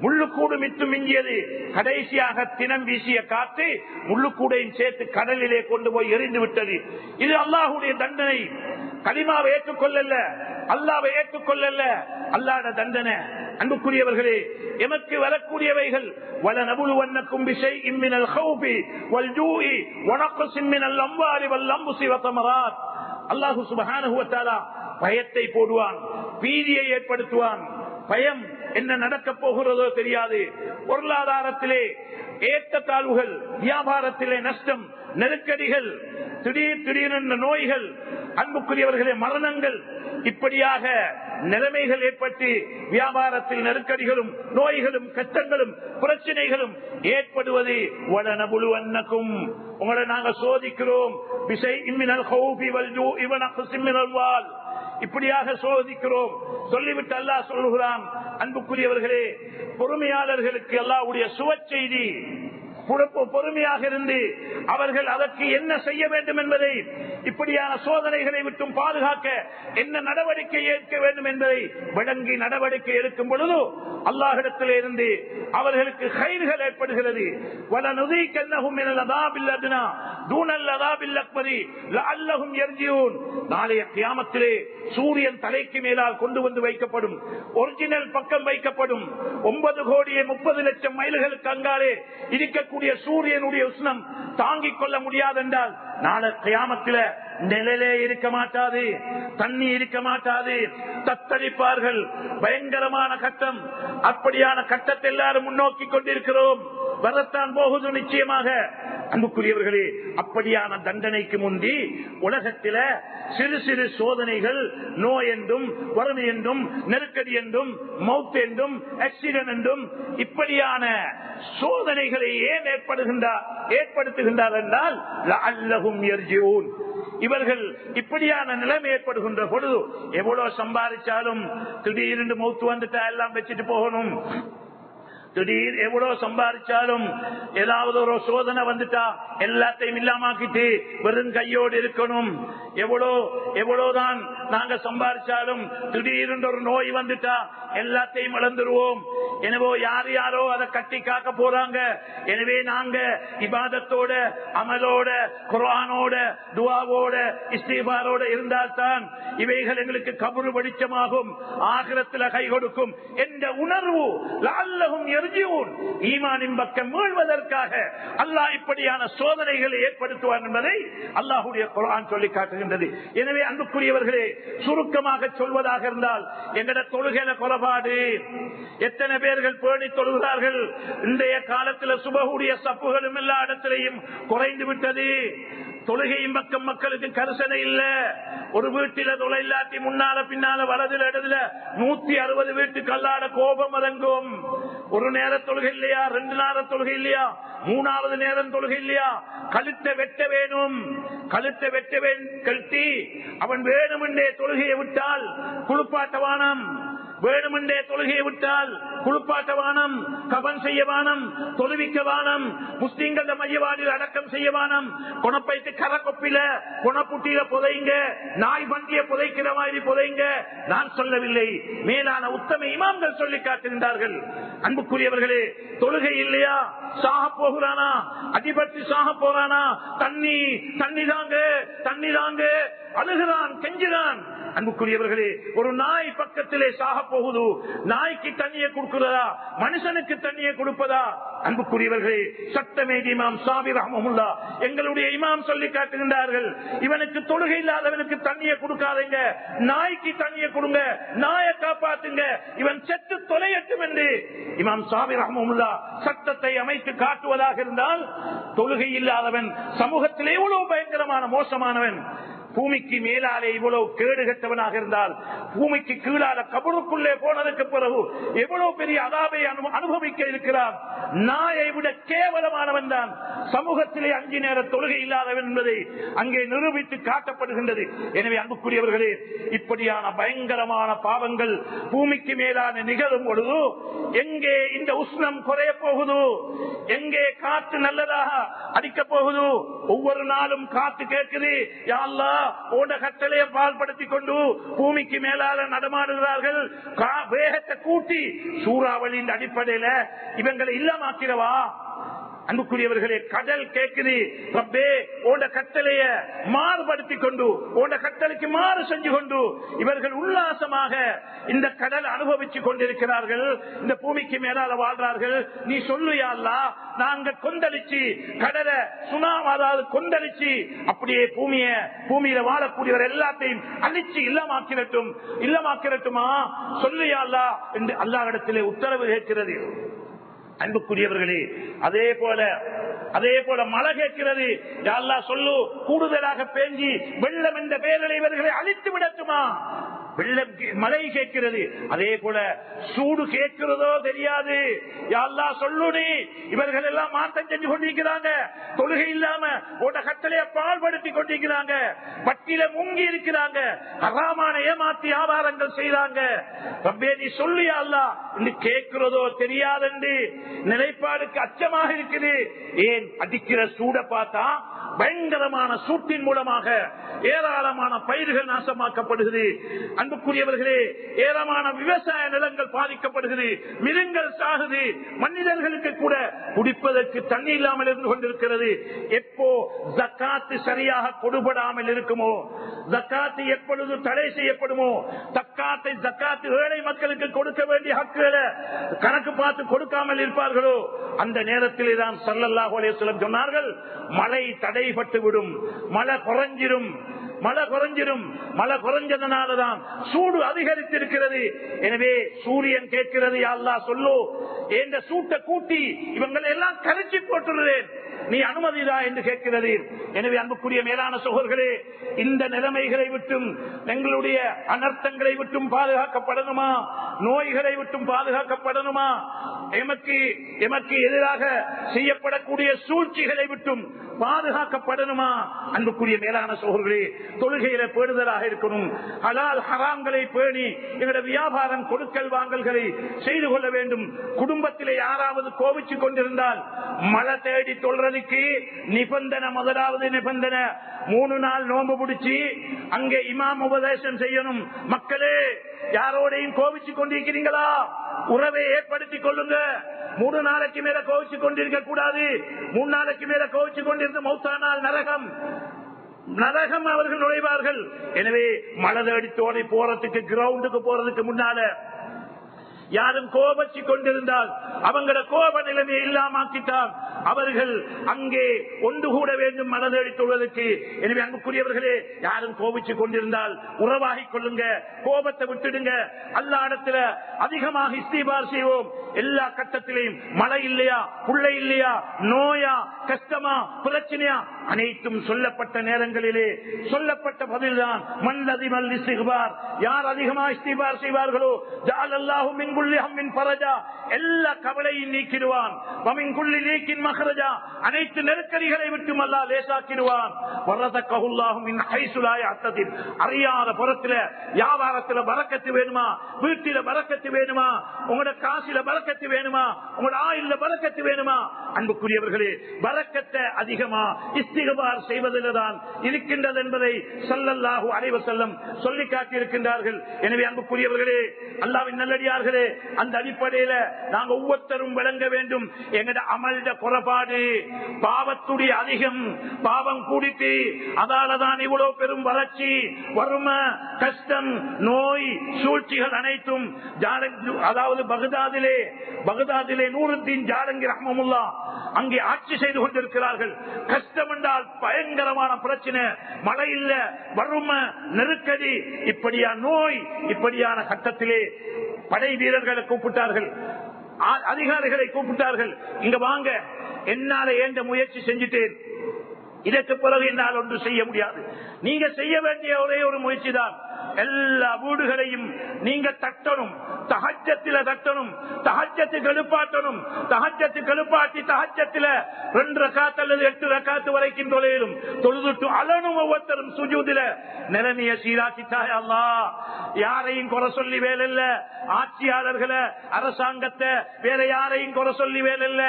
முள்ளுக்கூடு மித்து மிஞ்சியது. கடைசியாக தினம் வீசிய காத்து முள்ளுக்கூடையும் சேர்த்து கடலிலே கொண்டு போய் எரிந்து விட்டது. இது அல்லாஹ்வுடைய தண்டனை. கலிமாவை ஏற்றுக்கொள்ளல, அல்லாஹ்வை ஏற்றுக்கொள்ளல, அல்லாஹ்வுடைய தண்டனை. அன்புக்குரியவர்களே, எமக்கு வரக்கூடியவைகள் வலநபுலுவன்னக்கும் பிஷைஇம் மினல் கௌஃபி வல்ஜூஇ வனக்ஸின் மினல் அம்வாலி வல்அன்ஃபுஸி வஸமராத். அல்லாஹ் சுப்ஹானஹு வ தஆலா பயத்தை போடுவான், பீதியை ஏற்படுத்துவான். பயம் என்ன நடக்க போகிறதோ தெரியாது. பொருளாதாரத்திலே ஏற்றத்தாழ்வுகள், வியாபாரத்திலே நஷ்டம், நெருக்கடிகள், திடீரென்ற நோய்கள், அன்புக்குரியவர்களே மரணங்கள், இப்படியாக நிலைமைகள் ஏற்பட்டு வியாபாரத்தில் நெருக்கடிகளும் நோய்களும் கஷ்டங்களும் பிரச்சனைகளும் ஏற்படுவது வலநபுலுவன்னக்கும், உங்களை நாங்கள் சோதிக்கிறோம், பிஷைஇம் மினல் கௌஃபி வல்ஜூஇ வனக்ஸின் மினல் அம்வால், இப்படியாக சோதிக்கிறோம் சொல்லிவிட்டு அல்லாஹ் சொல்லுகிறான். அன்புக்குரியவர்களே, பொறுமையாளர்களுக்கு அல்லாஹ்வுடைய சுவச்செய்தி, பொறுமையாக இருந்து அவர்கள் அதற்கு என்ன செய்ய வேண்டும் என்பதை, இப்படியான சோதனைகளை விட்டும் பாதுகாக்க என்ன நடவடிக்கை ஏற்க வேண்டும் என்பதை விளங்கி நடவடிக்கை எடுக்கும் பொழுது அல்லாஹ்விடத்திலே இருந்து அவர்களுக்கு கைதுகள் ஏற்படுகிறது. வலனுதீகன்னஹும் மினல் அஸாபில் அத்னா தூனல் அஸாபில் அக்பரி லஅல்லஹும் யர்ஜிஊன். நாளைய கியாமத்திலே சூரியன் தலைக்கு மேலால் கொண்டு வந்து வைக்கப்படும், ஒரிஜினல் பக்கம் வைக்கப்படும். 9,30,00,000 மைல்களுக்கு அங்காலே இருக்கக்கூடிய சூரியனுடைய உஷ்ணம் தாங்கிக் கொள்ள முடியாது என்றால் நாளை கியாமத்தில நிழலே இருக்க மாட்டாது, தண்ணி இருக்க மாட்டாது, தத்தளிப்பார்கள். பயங்கரமான கட்டம். அப்படியான கட்டத்தை எல்லாரும் முன்னோக்கி கொண்டிருக்கிறோம், வரத்தான் போகுது நிச்சயமாக. அன்புக்குரியவர்களே, அப்படியான தண்டனைக்கு முந்தி உலகத்தில சிறு சிறு சோதனைகள், நோய் என்றும் வறுமை என்றும் நெருக்கடி என்றும் மௌத் என்றும் ஆக்சிடென்ட் என்றும் இப்படியான சோதனைகளை ஏன் ஏற்படுத்துகின்றார் என்றால் லஅல்லஹும் யர்ஜிஊன். இவர்கள் இப்படியான நிலைமை ஏற்படுகின்ற பொழுது எவ்வளவு சம்பாதிச்சாலும் திடீரென்று மௌத்து வந்துட்டா எல்லாம் வச்சுட்டு போகணும், திடீர் எவ்வளவு சம்பாதிச்சாலும் ஏதாவது ஒரு சோதனை வந்துட்டா எல்லாத்தையும் இல்லாமக்கிட்டு வெறும் கையோடு இருக்கணும். எவ்வளவுதான் நாங்க சம்பாதிச்சாலும் திடீரென்று ஒரு நோய் வந்துட்டா எல்லாத்தையும் இழந்துருவோம். எனவே யாரோ அதை கட்டி காக்க போறாங்க. எனவே நாங்க இபாதத்தோட, அமலோட, குர்ஆனோட, துஆவோட, இஸ்திக்பாரோட இருந்தால்தான் இவைகள் எங்களுக்கு கபரு வெளிச்சமாகும், ஆகிரத்தில் கை கொடுக்கும் என்ற உணர்வு லஅல்லஹும் யர்ஜிஊன், ஈமானின் பக்கம் மீள்வதற்காக அல்லாஹ் இப்படியான சோதனைகளை ஏற்படுத்துவார் என்பதை அல்லாஹ்வுடைய குர்ஆன் சொல்லி காட்டுகின்றது. எனவே அன்புக்குரியவர்களே, சுருக்கமாக சொல்வதாக இருந்தால் எங்கட தொழுகையில குறைபாடு. எத்தனை பேர்கள் பேணி தொழுகிறார்கள்? இன்றைய காலத்தில் சுபஹுடைய சப்புகளும் எல்லா இடத்திலையும் குறைந்து விட்டது. தொழுகையும் பக்கம் மக்களுக்கு கரிசனை இல்ல. ஒரு வீட்டில தொலை இல்லாட்டி முன்னால பின்னால வலதுல இடத்துல 160 வீட்டுக்கு அல்லாத கோபம் இறங்கும். ஒரு நேர தொழுகை இல்லையா, 2 நேர தொழுகை இல்லையா, 3வது நேரம் தொழுகை இல்லையா, கழுத்தை வெட்ட வேணும். கழுத்தை வெட்ட கழட்டி அவன் வேணுமென்றே தொழுகையை விட்டால் குளிப்பாட்டவானம், வேணுமென்றே தொழுகையை விட்டால் குளிப்பாட்டவானம், கபன் செய்யவானம், தொழுவிக்கவானம், முஸ்லிம்கள மையவாடியில் அடக்கம் செய்யவானம், குணப்பைத்து கரக்கொப்பில குணப்புட்டியில புதைங்க, நாய் வண்டிய புதைக்கிற மாதிரி புதைங்க. நான் சொல்லவில்லை, மேலான உத்தம இமாம்கள் சொல்லி காட்டுகின்றார்கள். அன்புக்குரியவர்களே, தொழுகை இல்லையா, சாக போகிறானா, அடிபட்டு சாக போறானா, தண்ணி தாங்க அழுகிறான், கெஞ்சுகிறான். அன்புக்குரியவர்களே, ஒரு நாய் பக்கத்திலே சாக போகுது, நாய்க்கு தண்ணியை கொடுக்கிறதா மனுஷனுக்கு தண்ணியை கொடுப்பதா? அன்புக்குரியவர்களே, சட்டமேதி இமாம் சாபிர் ரஹ்மத்துல்லாஹ் எங்களுடைய இமாம் சொல்லி காட்டுகின்றார்கள், இவனுக்கு தொழுகை இல்லாதவனுக்கு தண்ணியை கொடுக்காதீங்க, நாய்க்கு தண்ணியை கொடுங்க, நாயை காப்பாத்துங்க, இவன் செத்து தொலையட்டும் என்று இமாம் சாபிர் ரஹ்மத்துல்லாஹ் சட்டத்தை அமைத்து காட்டுவதாக இருந்தால், தொழுகை இல்லாதவன் சமூகத்திலே எவ்வளவு பயங்கரமான மோசமானவன், பூமிக்கு மேலாலே இவ்வளவு கேடு கட்டவனாக இருந்தால், பூமிக்கு கீழால கபருக்குள்ளே போனதுக்கு பிறகு எவ்வளவு பெரிய அதாபை அனுபவிக்க இருக்கிறான். நாயை விட கேவலமானவன் தான் சமூகத்திலே 5 நேர தொழுகை இல்லாதவன் என்பதை அங்கே நிரூபித்து காட்டப்படுகின்றது. எனவே அன்புக்குரியவர்களே, இப்படியான பயங்கரமான பாவங்கள் பூமிக்கு மேலான நிகழும் பொழுது எங்கே இந்த உஷ்ணம் குறைய போகுது, எங்கே காற்று நல்லதாக அடிக்க போகுது? ஒவ்வொரு நாளும் காற்று கேட்குது, யா அல்லாஹ் ஓட கட்டளையை பால்படுத்திக் கொண்டு பூமிக்கு மேலால நடமாடுகிறார்கள், வேகத்தை கூட்டி சூறாவளியின் அடிப்படையில இவங்களை இல்லாமாக்கிறவா? அன்புக்குரியவர்களே, கடல் கேட்குது, ரப்பே ஓட கட்டளைய மாறுபடுத்திக் கொண்டு, ஓட கட்டளைக்கு மாறு செஞ்சு கொண்டு இவர்கள் உல்லாசமாக இந்த கடல் அனுபவிச்சுக் கொண்டிருக்கிறார்கள், இந்த பூமிக்கு மேலால வாழ்றார்கள். நீ சொல்லு யா அல்லாஹ், நாங்க கொந்தளிச்சு கடலை சுனாமி கொந்தளிச்சு அப்படியே பூமியில வாழக்கூடியவர் எல்லாத்தையும் அழிச்சு இல்லமாக்கிறட்டுமா? சொல்லு யா அல்லாஹ் என்று அல்லாஹ்விடத்திலே உத்தரவு கேட்கிறது. அன்புக்குரியவர்களே, அதே போல மழை கேட்கிறது, யா அல்லாஹ் சொல்லு, கூடுதலாக பேஞ்சி வெள்ளம் என்ற பெயரில் இவர்களை அழித்து விடட்டுமா? வெள்ளம் மழை கேட்கிறது. அதே போல சூடு கேட்கிறதோ தெரியாது, யா அல்லாஹ் சொல்லுடி, இவர்கள் எல்லாம் மாற்றம் செஞ்சு கொண்டிருக்கிறாங்க, தொழுகை இல்லாம ஓட கட்டளையை பால்படுத்தி கொண்டிருக்கிறாங்க, பட்டியல முங்கி இருக்கிறாங்க, ஹராமான ஏமாத்தி வியாபாரங்கள் செய்றாங்க. ரப்பே நீ சொல்லு யா அல்லாஹ், இன்னும் கேட்கிறதோ தெரியாதென்று நிலைப்பாடுக்கு அச்சமாக இருக்குது. ஏன் அடிக்கிற சூட பார்த்தா பயங்கரமான சூட்டின் மூலமாக ஏராளமான பயிர்கள் நாசமாக்கப்படுகிறது. அன்புக்குரியவர்களே, ஏராளமான விவசாய நிலங்கள் பாதிக்கப்படுகிறது, மிருகங்கள் சாகுது, மனிதர்களுக்கு கூட குடிப்பதற்கு தண்ணி இல்லாமல் இருந்து கொண்டிருக்கிறது. எப்போ ஜக்காத்து சரியாக கொடுபடாமல் இருக்குமோ, ஜக்காத்து எப்பொழுது தடை செய்யப்படுமோ, ஜக்காத்து ஏழை மக்களுக்கு கொடுக்க வேண்டிய ஹக்குகளை கணக்கு பார்த்து கொடுக்காமல் இருப்பார்களோ, அந்த நேரத்திலே தான் ஸல்லல்லாஹு அலைஹி வஸல்லம் சொன்னார்கள், மழை தடைபட்டு விடும், மழை குறைஞ்சிரும். மழை குறைஞ்சதனாலதான் சூடு அதிகரித்திருக்கிறது. எனவே சூரியன் கேட்கிறது, யா அல்லாஹ் சொல்லு, என்ற சூட்டை கூட்டி இவங்களை எல்லாம் கரிச்சி போட்டுள்ளேன், நீ அனுமதிதா என்று கேட்கிறது. எனவே அன்புக்குரிய மேலான சகோதரர்களே, இந்த நிலைமைகளை விட்டும் எங்களுடைய அனர்த்தங்களை விட்டும் பாதுகாக்கப்படணுமா? நோய்களை விட்டும் பாதுகாக்கப்படணுமா? எமக்கு எதிராக செய்யப்படக்கூடிய சூழ்ச்சிகளை விட்டும் பாதுகாக்கப்படணுமா? அன்புக்குரிய மேலான சகோதரர்களே, தொழுகையில பேணுதலாக இருக்கணும். ஹலால் ஹராம்களை பேணி எங்களுடைய வியாபாரம் கொடுக்கல் வாங்கல்களை செய்து கொள்ள வேண்டும். குடும்பத்திலே யாராவது கோபிச்சு கொண்டிருந்தால் மழை தேடி தொல்றதுக்கு நிபந்தனை, முதலாவது நிபந்தனை 3 நாள் நோன்பு பிடிச்சி அங்கே இமாம் உபதேசம் செய்யணும். மக்களே, யாரோடையும் கோபிச்சு கொண்டிருக்கிறீங்களா? உறவை ஏற்படுத்திக் கொள்ளுங்க. 3 நாளைக்கு மேல கோவிச்சு கொண்டிருக்க கூடாது. 3 நாளைக்கு மேல கோவிச்சு கொண்டிருந்த மௌத்தானால் நரகம் அவர்கள் நுழைவார்கள். எனவே மழை தேடி போறதுக்கு, கிரவுண்டுக்கு போறதுக்கு முன்னால யாரும் கோபச்சு கொண்டிருந்தால் அவங்கள கோப நிலைமையை இல்லாமக்கிட்டால் அவர்கள் அங்கே ஒன்று கூட வேண்டும் மனதேடி தொழுவதற்கு. எனவே அன்புக்குரியவர்களே, யாரும் கோபிச்சு கொண்டிருந்தால் உறவாகிக் கொள்ளுங்க, கோபத்தை விட்டுடுங்க. அல்லாஹ் இடத்துல அதிகமாக இஸ்திக்பார் செய்வோம். எல்லா கட்டத்திலையும் மழை இல்லையா, புள்ளை இல்லையா, நோயா, கஷ்டமா, பிரச்சனையா, அனைத்தும் சொல்லப்பட்ட நேரங்களிலே சொல்லப்பட்ட பதில்தான் மல்லதிமல் இஸ்திக்பார். யார் அதிகமாக இஸ்திக்பார் செய்வார்களோ ஜஅலல்லாஹு மின் குல்லி ஹம்மின் ஃபரஜா, எல்லா கவலையும் நீக்கிடுவான். வமின் குல்லி லீக்கின் மக்ரஜா, அனைத்து நெருக்கடிகளை விட்டு அல்லாஹ் லேசாக்கிடுவான். வரஸகஹுல்லாஹு மின் ஹைஸு லா யஹ்தஸிப், அறியாத புறத்தில வியாபாரத்தில பரக்கத்து வேணுமா, வீட்டில பரக்கத்து வேணுமா, உங்களோட காசில பரக்கத்து வேணுமா, உங்களோட ஆயில்ல பரக்கத்து வேணுமா? அன்புக்குரியவர்களே, பரக்கத்தை அதிகமா இஸ்திக்பார் செய்வதில்தான் இருக்கின்றது என்பதை ஸல்லல்லாஹு அலைஹி வஸல்லம் சொல்லி காட்டி இருக்கின்றார்கள். எனவே அன்புக்குரியவர்களே, அல்லாஹ்வின் நல்லடியார்களே, அந்த அடிப்படையில நாங்க ஒவ்வொருத்தரும் விளங்க வேண்டும். எங்கட அமல்ட குறை படுறபாடு பாவத்துடைய அதிகம், பாவம் கூடிட்டு அதாலதான் இவ்வளவு பெரும் வளர்ச்சி, வறுமை, கஷ்டம், நோய், சூழ்ச்சிகள் அனைத்தும். அதாவது பகதாதிலே நூருத்தீன் ஜாலங்கி ரஹ்மத்துல்லாஹ் அங்கே ஆட்சி செய்து கொண்டிருக்கிறார்கள். கஷ்டம் என்றால் பயங்கரமான பிரச்சனை, மழை இல்ல, வறுமை, நெருக்கடி, இப்படியான நோய், இப்படியான கட்டத்திலே படை வீரர்களை கூப்பிட்டார்கள், அதிகாரிகளை கூப்பிட்டார்கள். இங்க வாங்க, என்னால ஏண்ட முயற்சி செஞ்சுட்டேன், இதற்கு பிறகு என்னால் ஒன்று செய்ய முடியாது. நீங்க செய்ய வேண்டிய ஒரே ஒரு முயற்சி தான், எல்லா வீடுகளையும் நீங்க தட்டணும், தஹஜ்ஜத்தில தட்டணும், தஹஜ்ஜத்துக்கு எழுப்பாட்டணும், தஹஜ்ஜத்துக்கு எழுப்பாட்டி தஹஜ்ஜத்தில 2 ரக்காத் அல்லது 8 ரக்காத் வரைக்கும் தொலையிலும் தொழுதுட்டு அலனும் ஒவ்வொருத்தரும் சுஜூதில நிலைமைய சீராக்கிட்டாய் அல்லாஹ். யாரையும் குறை சொல்லி வேலை இல்ல, ஆட்சியாளர்களை, அரசாங்கத்தை, வேற யாரையும் குறை சொல்லி வேலை இல்ல.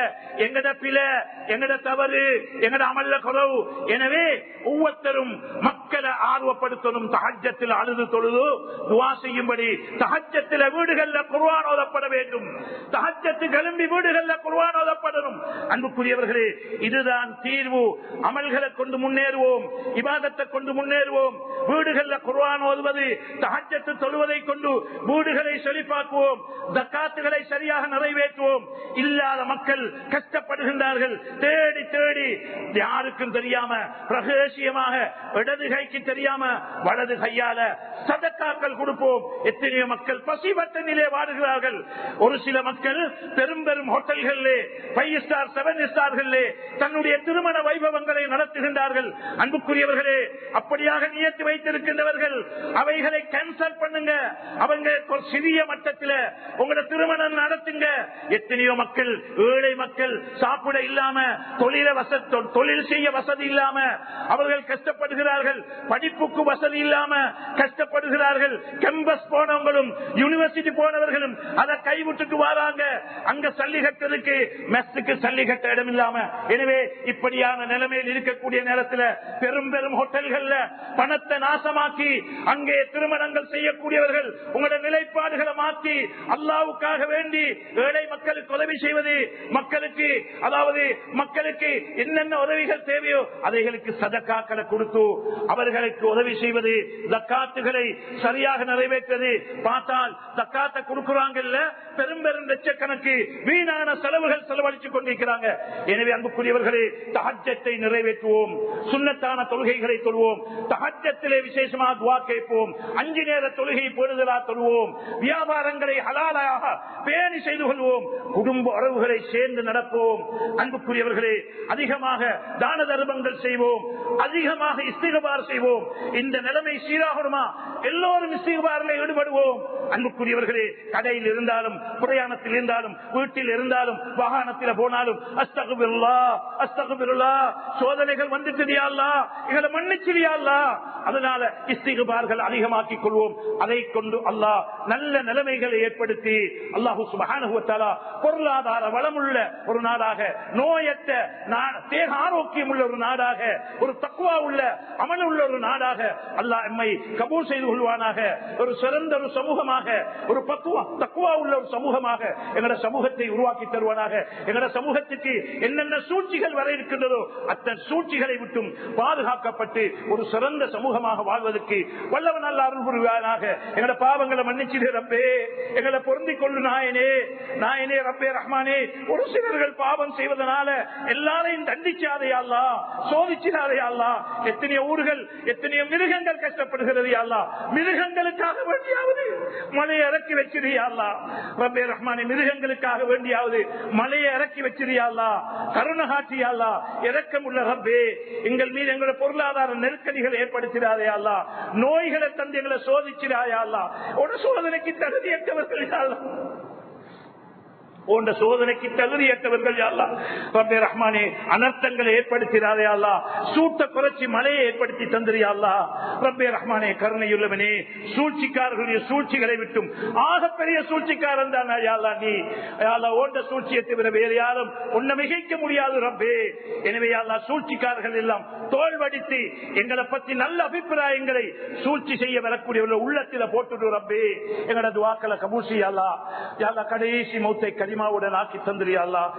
எங்கட பிழை, எங்கட தவறு, எங்கட அமல்ல குறவு. எனவே ஒவ்வொருத்தரும் மக்களை ஆர்வப்படுத்தணும். தஹஜ்ஜத்தில் அழுது தொழுது துஆ செய்யும்படி, தஹஜ்ஜத்தில் வீடுகள்ல குர்ஆன் ஓதப்பட வேண்டும், தஹஜ்ஜத்துக்கு எழும்பி வீடுகள்ல குர்ஆன் ஓதப்படணும். அன்புக்குரியவர்களே, இதுதான் தீர்வு. அமல்களை கொண்டு முன்னேறுவோம், இபாதத்தை கொண்டு முன்னேறுவோம். வீடுகள்ல குர்ஆன் ஓதுவது, தஹஜ்ஜத் தொழுவதை கொண்டு வீடுகளை செழிப்பாக்குவோம், ஜக்காத்துகளை சரியாக நிறைவேற்றுவோம். இல்லாத மக்கள் கஷ்டப்படுகின்றார்கள், தேடி தேடி யாருக்கும் தெரியாம ரகசியமாக இடது கைக்கு தெரியாம வலது கையால சதக்காக்கள் கொடுப்போம். எத்தனையோ மக்கள் பசிபட்டனிலே வாடுகிறார்கள். ஒரு சில மக்கள் பெரும் பெரும் ஹோட்டல்களிலே 5 ஸ்டார் 7 ஸ்டார்களிலே தன்னுடைய திருமண வைபவங்களை நடத்துகின்றார்கள். அன்புக்குரியவர்களே, அப்படியாக நியத்து வைத்திருக்கின்றவர்கள் அவைகளை கேன்சல் பண்ணுங்க. அவங்க சிறிய மட்டத்தில் உங்களோட திருமணம் நடத்துங்க. எத்தனையோ மக்கள், ஏழை மக்கள் சாப்பிட இல்லாம, தொழில் செய்ய வசதி இல்லாம அவர்கள் கஷ்டப்படுகிறார்கள், படிப்புக்கு வசதி இல்லாம கஷ்டப்படுகிறார்கள். கேம்பஸ் போனவங்களும் யூனிவர்சிட்டி போனவர்களும் அதை கைவிட்டுட்டு வராங்க. அங்க சல்லி கட்டுறதுக்கு மெஸ்ஸுக்கு சல்லி கட்ட இடம் இல்லாம. எனவே இப்படியான நிலைமையில் இருக்கக்கூடிய நேரத்தில் பெரும் பெரும் ஹோட்டல்கள்ல பணத்தை நாசமாக்கி அங்கே திருமணங்கள் செய்யக்கூடியவர்கள் உங்களுடைய நிலைப்பாடுகளை மாற்றி அல்லாஹ்வுக்காக வேண்டி ஏழை மக்களுக்கு உதவி செய்வது, மக்களுக்கு, அதாவது மக்களுக்கு என்னென்ன உதவிகள் தேவையோ அதைகளுக்கு சதக்காக்களை கொடுத்து அவர்களுக்கு உதவி செய்வது, ஜக்காத்துகளை சரியாக நிறைவேற்றது. பார்த்தால் ஜக்காத்தை கொடுக்கிறாங்கல்ல, பெரும் பெரும் லட்சக்கணக்கு வீணான செலவுகள் செலவழித்துக் கொண்டிருக்கிறாங்க. எனவே அன்புக்குரியவர்களே, தஹஜ்ஜத்தை நிறைவேற்றுவோம், சுன்னத்தான தொழுகைகளை தொழுவோம், தஹஜ்ஜத்திலே விசேஷமாக துஆ கேட்போம், 5 நேர தொழுகை பேணுதலா தொழுவோம், வியாபாரங்களை ஹலாலாக பேணி செய்து கொள்வோம், குடும்ப உறவுகளை சேர்ந்து நடப்போம். அன்புக்குரியவர்களே, அதிகமாக தான தர்மங்கள் செய்வோம், அதிகமாக இஸ்திக்பார் செய்வோம். இந்த நிலைமை சீராகுமா? எல்லோரும் இஸ்திக்பாரில் ஈடுபடுவோம். அன்புக்குரியவர்களே, கடையில் இருந்தாலும், பிரயாணத்தில் இருந்தாலும், வீட்டில் இருந்தாலும், வாகனத்தில் போனாலும் அஸ்தக்பிருல்லாஹ் அஸ்தக்பிருல்லாஹ், சோதனைகள் வந்துட்டு யா அல்லாஹ் எங்களை மன்னிச்சிடு யா அல்லாஹ். அதனால இஸ்திக்பார்கள் அதிகமாக்கிக் கொள்வோம். அதை கொண்டு அல்லாஹ் நல்ல நிலைமைகளை ஏற்படுத்தி அல்லாஹ் சுப்ஹானஹு வ தஆலா பொருளாதார வளமுள்ள ஒரு நாடாக, நோயற்ற தேக ஆரோக்கியம் உள்ள ஒரு நாடாக, ஒரு தக்வா உள்ள அமல் உள்ள ஒரு நாடாக அல்லாஹ் எம்மை கபூல் செய்து கொள்வானாக. ஒரு சிறந்த ஒரு சமூகமாக, ஒரு தக்வா உள்ள ஒரு சமூகமாக எங்களோட சமூகத்தை உருவாக்கி தருவானாக. எங்களோட சமூகத்துக்கு என்னென்ன சூழ்ச்சிகள் வர இருக்கின்றதோ அத்தனை சூழ்ச்சிகளை விட்டும் பாதுகாக்கப்பட்டு ஒரு சிறந்த சமூகமாக வாழ்வதற்கு வல்லவன் அல்லாஹ் அருள் புரிவானாக. எங்களோட பாவங்களை மன்னிச்சிடு ரப்பே, எங்களை பொருந்திக் கொள்ளு நாயனே, நாயனே ரப்பே ரஹ்மானே. ஒரு சிலர்கள் பாவம் செய்வதனால எல்லாரையும் தண்டிச்சாதே அல்லாஹ், சோதிச்சாதே அல்லாஹ். எத்தனையோ ஊர்கள், எத்தனையோ மிருகங்கள் கஷ்டப்படுகிறது அல்லாஹ். மிருகங்களுக்காக வேண்டியாவது மழையை இறக்கி வச்சிருயா அல்லாஹ் ரப்பே ரஹ்மானே. மிருகங்களுக்காக வேண்டியாவது மழையை இறக்கி வச்சிருயா அல்லாஹ். கருணை காட்டியா அல்லாஹ், இரக்கம் உள்ள ரப்பே. எங்கள் மீது எங்களுடைய பொருளாதார நெருக்கடிகளை ஏற்படுத்திடாதே அல்லாஹ். நோய்களை தந்து எங்களை சோதிச்சிடாயா அல்லாஹ். ஒரு சோதனைக்கு தகுதியற்றவர்கள் அல்லாஹ், போன்ற சோதனைக்கு தகுதியற்றவர்கள் யா அல்லாஹ். ரப்பே ரஹ்மானே, அனர்த்தங்களை ஏற்படுத்திடாதே அல்லாஹ். சூட்ட குறைச்சி மழையை ஏற்படுத்தி தந்திரியா அல்லாஹ். ரப்பே ரஹ்மானே, கருணையுள்ளவனே, சூழ்ச்சிக்காரர்களுடைய சூழ்ச்சிகளை விட்டும் ஆகப்பெரிய சூழ்ச்சிக்காரன் தான் யா அல்லாஹ் நீ. யா அல்லாஹ், ஓண்ட சூழ்ச்சியை தவிர வேறு யாரும் உன்னை மிகைக்க முடியாது ரப்பே. எனவே யா அல்லாஹ், சூழ்ச்சிக்காரர்கள் எல்லாம் தோல்வடித்து எங்களை பற்றி நல்ல அபிப்பிராயங்களை சூழ்ச்சி செய்ய வரக்கூடியவர்கள் உள்ளத்தில் போட்டு ரப்பே. எங்களோட துஆக்களை கபூல் செய்ய அல்லாஹ். யா அல்லாஹ், கடைசி மௌத்தை கலிமாவுடன் ஆக்கி தந்திரியா அல்லாஹ்.